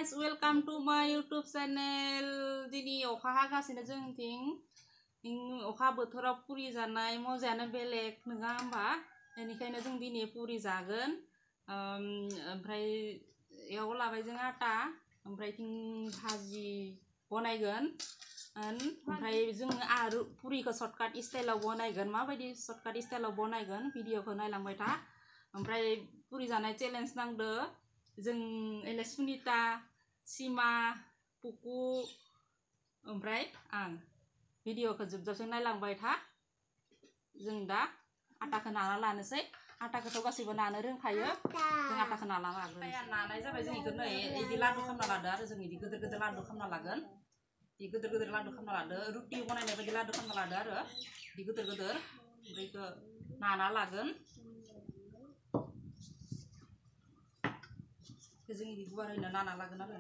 guys, welcome to my YouTube channel. Dini अखा हागासिनो जोंथिं अखा बोथोराव पुरि जानाय मजायानो बेलेग नङा होमबा बेनिखायनो जों दिनै पुरि जागोन ओमफ्राय याव लाबाय जों आटा ओमफ्राय थिं भाजी बनायगोन ओमफ्राय जों आरो पुरिखौ शर्टकाट स्टाइलाव बनायगोन माबायदि शर्टकाट स्टाइलाव बनायगोन भिडिअखौ नायलांबाय था ओमफ्राय पुरि जानाय चेलेन्ज नांदो जों एले सुनिता सीमा पुकु ओमफ्राय आं भिडिअखौ जोबजासिम नायलांबाय था जों दा आटाखौ नाना लानोसै आटाखौथ' गासैबो नानो रोंखायो जों आटाखौ नाना लागोन नानाय जाबाय जों इखौ नै इदि लादु खालामना लादो आरो जों इदि गोदोर गोदोर लादु खालामना लागोन इ गोदोर गोदोर लादु खालामना लादो रुटि बनायनाय बायदि लादु खालामना लादो आरो इ गोदोर गोदोर ओमफ्राय इखौ नाना लागोन जों इदि गुवारैनो नाना लागोन आरो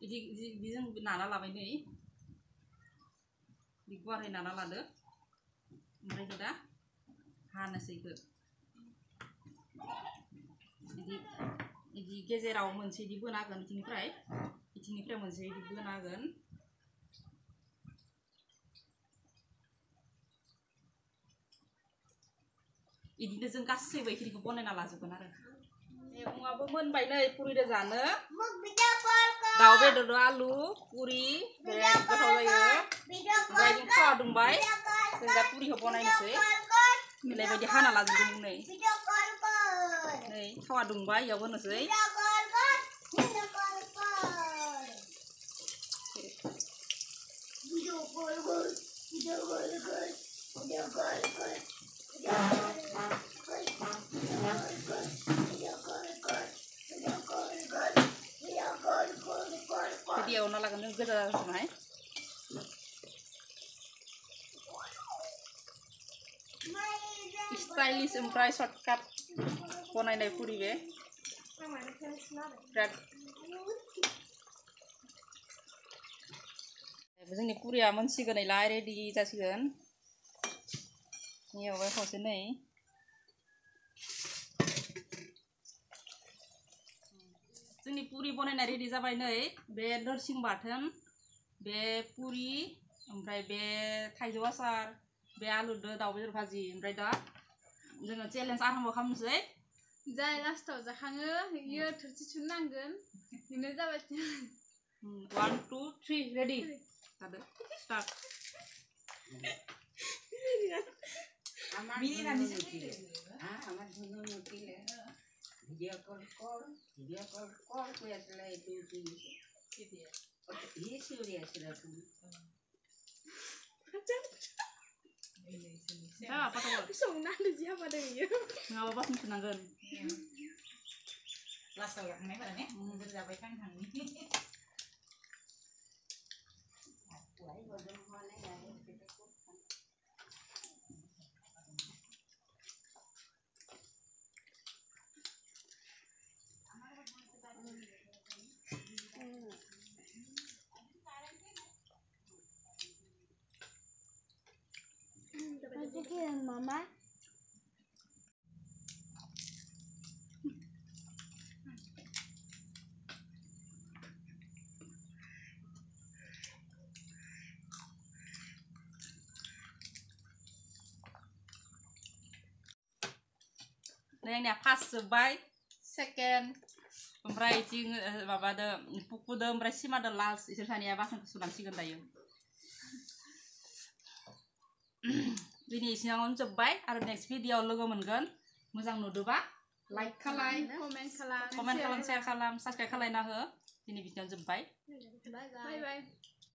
इदि जों नाना लाबाय नै इदि गुवारै नाना लादो ओमफ्राय दा हानोसै इखौ इदि गेजेराव मोनसे इदि बोनागोन इथिंनिफ्राय मोनसे इदि बोनागोन इदिनो जों गासैबो इखिनिखौ बनायना लाजोबगोन आरो मैगङाबो मोनबाय नै पुरिदो जानो दाउ बेदर आलु पुरि बिराद गोथाव जायो ओमफ्राय जों थावा दुंबाय जों दा पुरिखौ बनायनोसै बेबायदि हाना लाजोबदों नै थावा दुंबाय इयाव होनोसै बिदि एवना लागोन जों गोजा जाजासिमहाय स्टाइलिश ओमफ्राय शर्टकाट बनायनाय पुरि बे बिराद जोंनि पुरिया मोनसिगोन इलाय रेडि जासिगोन एवबाय खावसे नै जोंनि पुरि बनायनाय रेडि जाबाय नै बे नोरसिं बाथोन बे पुरि ओमफ्राय बे थाइजौ आसार बे आलुदो दाउ बेदर भाजी ओमफ्राय दा जोङो चेलेन्ज आरम्भ खालामनोसै जाय लास्टाव जाखाङो इयो थोरसि सुनो नांगोन बेनो जाबाय 1 2 3 रेडि जादो स्टार्ट আমার ধুনো মুটিলে ভিডিও কল কই আসলে তুই কি দিয়ে এই সিউরি আসলে তুমি apa tuh संना siapa deh ya nggak apa-apa sih senangkan last orang ini pada nih jadi dapat kan ini mama Nah, pas sebaik second omprai cing baba de puku de omprai sima de last isir sania basan kesulang sigen dayo ini isinya on sebaik ada next video logo mengen muzang nuduba like kalai komen kalam share kalam subscribe kalai nah he ini video sebaik bye bye